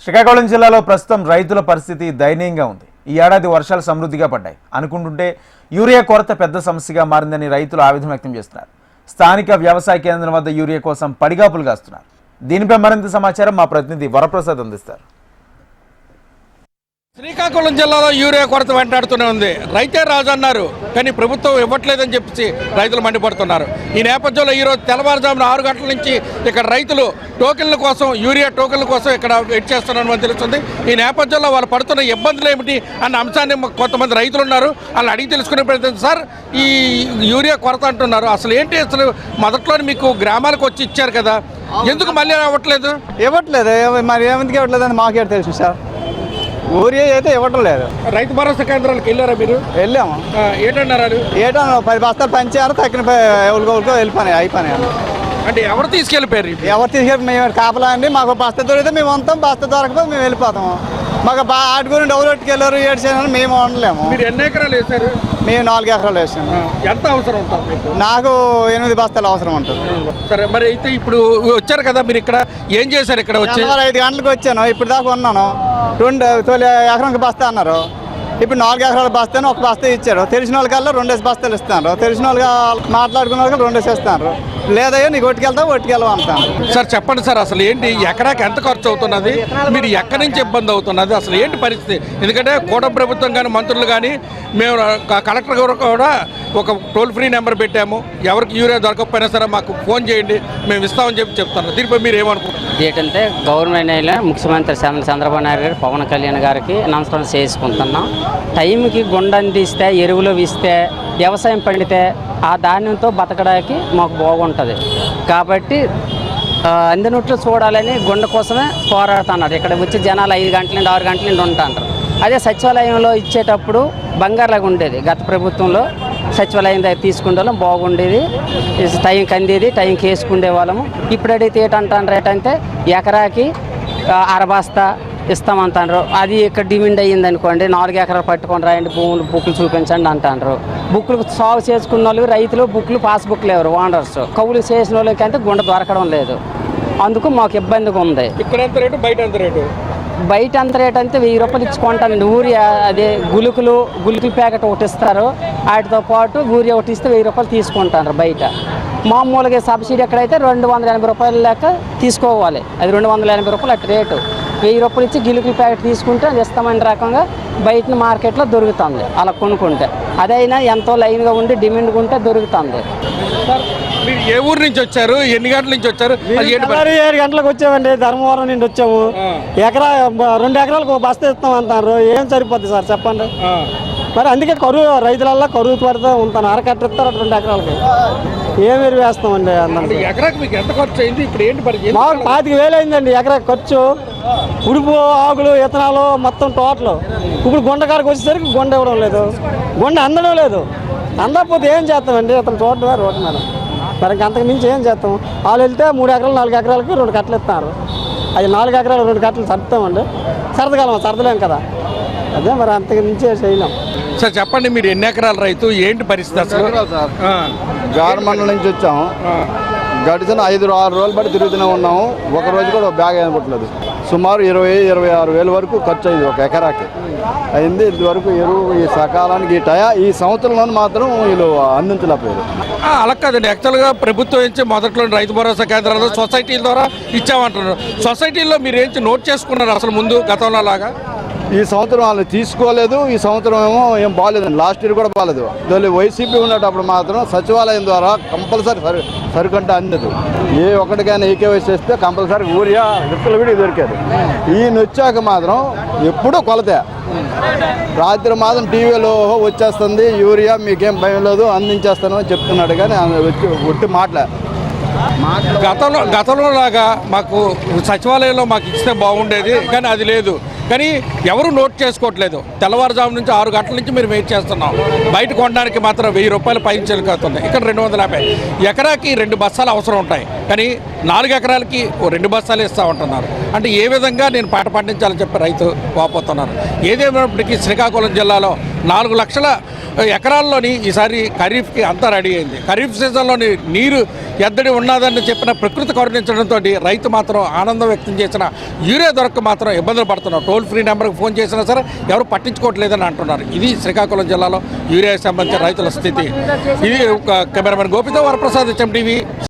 శ్రీకాకుళం జిల్లాలో ప్రస్తుతం రైతుల పరిస్థితి దయనీయంగా ఉంది. ఈ ఏడాది వర్షాలు సమృద్ధిగా పడ్డాయి అనుకుంటుంటే యూరియా కొరత పెద్ద సమస్యగా మారిందని రైతులు ఆవేదన వ్యక్తం చేస్తున్నారు. స్థానిక వ్యవసాయ కేంద్రం వద్ద యూరియా కోసం పడిగాపులు కాస్తున్నారు. దీనిపై మరింత సమాచారం మా ప్రతినిధి వరప్రసాద్ అందిస్తారు. శ్రీకాకుళం జిల్లాలో యూరియా కొరత వెంటాడుతూనే ఉంది. రైతే రాజు అన్నారు, కానీ ప్రభుత్వం ఇవ్వట్లేదని చెప్పి రైతులు మండిపడుతున్నారు. ఈ నేపథ్యంలో ఈరోజు తెల్లవారుజామున 6 గంటల నుంచి ఇక్కడ రైతులు టోకెన్ల కోసం, యూరియా టోకెన్ల కోసం ఇక్కడ వెయిట్ చేస్తున్నారని తెలుస్తుంది. ఈ నేపథ్యంలో వాళ్ళు పడుతున్న ఇబ్బందులు ఏమిటి అన్న అంశాన్ని కొంతమంది రైతులు ఉన్నారు, వాళ్ళని అడిగి తెలుసుకునే ప్రయత్నం. సార్, ఈ యూరియా కొరత అంటున్నారు, అసలు ఏంటి? అసలు మొదట్లో మీకు గ్రామాలకు వచ్చి ఇచ్చారు కదా, ఎందుకు మళ్ళీ ఇవ్వట్లేదు? మరి ఏమందుకు ఇవ్వట్లేదు అని మాకే తెలుసు సార్. యూరియా అయితే ఇవ్వటం లేదు. రైతు భరోసా కేంద్రాలకు వెళ్ళారా మీరు? వెళ్ళాము. ఏంటన్నారు? 10 బస్తాలు పంచారు, తగ్గిన ఎవరికో వెళ్ళిపోయినాయి, అయిపోయినాయి. అంటే ఎవరు తీసుకెళ్ళిపోయారు? ఎవరు తీసుకెళ్ళి మేము కాపలా అండి. మాకు బస్తా దొరికితే మేము వంతాం, బస్తా దొరకపోతే మేము వెళ్ళిపోతాము. మాకు ఆటి గురించి డెవలప్కి ఏడు చేయని మేము ఉండలేము. మీరు ఎన్ని ఎకరాలు వేసారు? మేము 4 ఎకరాలు వేసాము. ఎంత అవసరం ఉంటుంది? నాకు 8 బస్తాలు అవసరం ఉంటుంది. సరే, మరి అయితే ఇప్పుడు వచ్చారు కదా, మీరు ఇక్కడ ఏం చేశారు? ఇక్కడ వచ్చి 5 గంటలకు వచ్చాను, ఇప్పుడు దాకా ఉన్నాను. 2 ఎకరానికి బస్తా అన్నారు, ఇప్పుడు 4 ఎకరాల బస్తాను 1 బస్తా ఇచ్చారు. తెలిసిన వాళ్ళకల్లా 2 బస్తాలు ఇస్తాను. తెలిసిన వాళ్ళు మాట్లాడుకున్న వాళ్ళకి 2 ఇస్తాను. లేదయ్యా నీకు ఒట్టుకెళ్తావు అంటాను. సార్ చెప్పండి సార్, అసలు ఏంటి? ఎకరాకి ఎంత ఖర్చు అవుతున్నది? మీరు ఎక్కడి నుంచి ఇబ్బంది అవుతున్నది? అసలు ఏంటి పరిస్థితి? ఎందుకంటే కూటమి ప్రభుత్వం కానీ, మంత్రులు కానీ, మేము కలెక్టర్ గారు కూడా ఒక టోల్ ఫ్రీ నెంబర్ పెట్టాము, ఎవరికి యూరియా దొరకకపోయినా సరే మాకు ఫోన్ చేయండి, మేము ఇస్తామని చెప్తాను. దీనిపై మీరు ఏమనుకుంటున్నారు? ఏంటంటే గవర్నమెంట్ ముఖ్యమంత్రి చంద్రబాబు నాయుడు గారు, పవన్ కళ్యాణ్ గారికి నమస్కారం చేసుకుంటున్నాం. టైంకి గుండందిస్తే, ఎరువులు ఇస్తే, వ్యవసాయం పండితే ఆ ధాన్యంతో బతకడానికి మాకు బాగుంటుంది. కాబట్టి అందినట్లు చూడాలని గుండ కోసమే పోరాడుతున్నారు. ఇక్కడ వచ్చి జనాలు 5 గంటల నుండి 6 గంటల నుండి ఉంటారు. అదే సచివాలయంలో ఇచ్చేటప్పుడు బంగారులాగా ఉండేది. గత ప్రభుత్వంలో సచివాలయం దగ్గర తీసుకునే వాళ్ళం, బాగుండేది, టైంకి అందేది, టైంకి వేసుకునే వాళ్ళము. ఇప్పుడు అడిగితే ఏంటంటారు, రేట్ అంటే ఎకరాకి 1/2 బస్తా ఇస్తామంటారు. అది ఇక్కడ డిమాండ్ అయ్యింది అనుకోండి, 4 ఎకరాలు పట్టుకొని రాయండి, భూములు బుక్లు చూపించండి అంటారు. బుక్లు సాగు చేసుకున్న వాళ్ళు రైతులు బుక్లు, పాస్బుక్లు ఎవరు ఓనర్స్, కౌలు చేసిన వాళ్ళకి అంటే గుండ దొరకడం లేదు. అందుకు మాకు ఇబ్బందిగా ఉంది. ఇక్కడ ఎంత రేటు, బయట ఎంత రేటు? బయట ఎంత రేట్ అంటే 1000 రూపాయలు ఇచ్చుకుంటానండి. యూరియా అదే గులుకులు ప్యాకెట్ ఒకటి ఇస్తారు, వాటితో పాటు యూరియా ఒకటి ఇస్తే 1000 రూపాయలు తీసుకుంటారు బయట. మామూలుగా సబ్సిడీ ఎక్కడైతే 280 రూపాయల లెక్క తీసుకోవాలి, అది 280 రూపాయలు అటు రేటు. 1000 రూపాయలు ఇచ్చి గిలుకుల ప్యాకెట్ తీసుకుంటే అది ఇస్తామని రకంగా బయట మార్కెట్లో దొరుకుతుంది అలా కొనుక్కుంటే. అదైనా ఎంతో లైన్గా ఉండి డిమాండ్గా ఉంటే దొరుకుతుంది. మీరు ఏ ఊరు నుంచి వచ్చారు? ఎన్ని గంటల నుంచి వచ్చారు? 7 గంటలకు వచ్చామండి. ధర్మవరం నుండి వచ్చాము. 2 ఎకరాలకు 1 బస్తా ఇస్తాం అంటారు. ఏం సరిపోద్ది సార్ చెప్పండి? మరి అందుకే కరువు, రైతులల్లో కరువు పడితే ఉంటాను. అరకట్టిస్తారు 2 ఎకరాలకి. ఏం ఎరువు వేస్తామండి? మాకు 25,000 అయిందండి ఎకరా ఖర్చు. ఉడుపు, ఆకులు, ఇత్తనాలు మొత్తం టోటల్. ఇప్పుడు గుండకాడికి వచ్చేసరికి గుండ ఇవ్వడం లేదు, గుండ అందడం లేదు. అందకపోతే ఏం చేస్తామండి? అతను చూడటమే రోడ్డు మీద. మరి అంతకు మించి ఏం చేస్తాం? వాళ్ళు వెళ్తే 3 ఎకరాలు 4 ఎకరాలకి 2 కట్టలు ఇస్తున్నారు. అది 4 ఎకరాలు 2 కట్టలు సర్దుతామండి. సర్దగలం, సర్దలేం కదా. అదే మరి అంతకు మించి చేయలేం. సార్ చెప్పండి, మీరు ఎన్ని ఎకరాల రైతు, ఏంటి పరిస్థితి అసలు? గవర్నమెంట్ నుంచి వచ్చాము. గడిచిన 5-6 రోజులు బట్టి తిరుగుతూనే ఉన్నాము. ఒక రోజు కూడా బ్యాగ్ అయిపోవట్లేదు. సుమారు 20-26 వేల వరకు ఖర్చు అయింది ఒక ఎకరాకి అయింది. ఇంతవరకు ఎరువు ఈ సకాలానికి ఈ సంవత్సరంలో మాత్రం వీళ్ళు అందించలేకపోయారు. అలా కాదండి, యాక్చువల్గా ప్రభుత్వం నుంచి మొదట్లో రైతు భరోసా కేంద్రాలు సొసైటీల ద్వారా ఇచ్చామంటున్నారు. సొసైటీల్లో మీరు ఏంటి నోట్ చేసుకున్నారు అసలు ముందు గతంలో లాగా? ఈ సంవత్సరం వాళ్ళు తీసుకోలేదు. ఈ సంవత్సరం ఏమో ఏం బాగాలేదండి. లాస్ట్ ఇయర్ కూడా బాగాలేదు. వైసీపీ ఉండేటప్పుడు మాత్రం సచివాలయం ద్వారా కంపల్సరీ సరుకంటే అందదు. ఏ ఒక్కటికైనా ఈకేవైసీ చేస్తే కంపల్సరీ యూరియా విత్తలు విడిగి దొరికేది. ఈయన వచ్చాక మాత్రం ఎప్పుడూ కొలతే. రాత్రి మాత్రం టీవీలో వచ్చేస్తుంది యూరియా, మీకేం భయం లేదు, అందించేస్తాను అని చెప్తున్నాడు. కానీ వచ్చి ఒట్టి గతంలో లాగా మాకు సచివాలయంలో మాకు ఇస్తే బాగుండేది, కానీ అది లేదు. కానీ ఎవరు నోట్ చేసుకోవట్లేదు. తెల్లవారుజాము నుంచి 6 గంటల నుంచి మీరు వెయిట్ చేస్తున్నాం. బయట కొనడానికి మాత్రం 1000 రూపాయలు పైన చెల్లిపోతుంది. ఇక్కడ 250. ఎకరాకి 2 బస్తాలు అవసరం ఉంటాయి, కానీ 4 ఎకరాలకి 2 బస్తాలు ఇస్తూ ఉంటున్నారు. అంటే ఏ విధంగా నేను పంట పండించాలని చెప్పి రైతు వాపోతున్నారు. ఏదేమైనప్పటికీ శ్రీకాకుళం జిల్లాలో 4 లక్షల ఎకరాల్లోని ఈసారి ఖరీఫ్కి అంతా రెడీ అయింది. ఖరీఫ్ సీజన్లోని నీరు ఎద్దడి ఉన్నదని చెప్పిన ప్రకృతి కరుణించడంతో రైతు మాత్రం ఆనందం వ్యక్తం చేసిన యూరియా దొరక్క మాత్రం ఇబ్బందులు పడుతున్నారు. టోల్ ఫ్రీ నెంబర్కి ఫోన్ చేసినా సరే ఎవరు పట్టించుకోవట్లేదని అంటున్నారు. ఇది శ్రీకాకుళం జిల్లాలో యూరియాకి సంబంధించిన రైతుల స్థితి. ఇది కెమెరామెన్ గోపితో వరప్రసాద్, HM TV.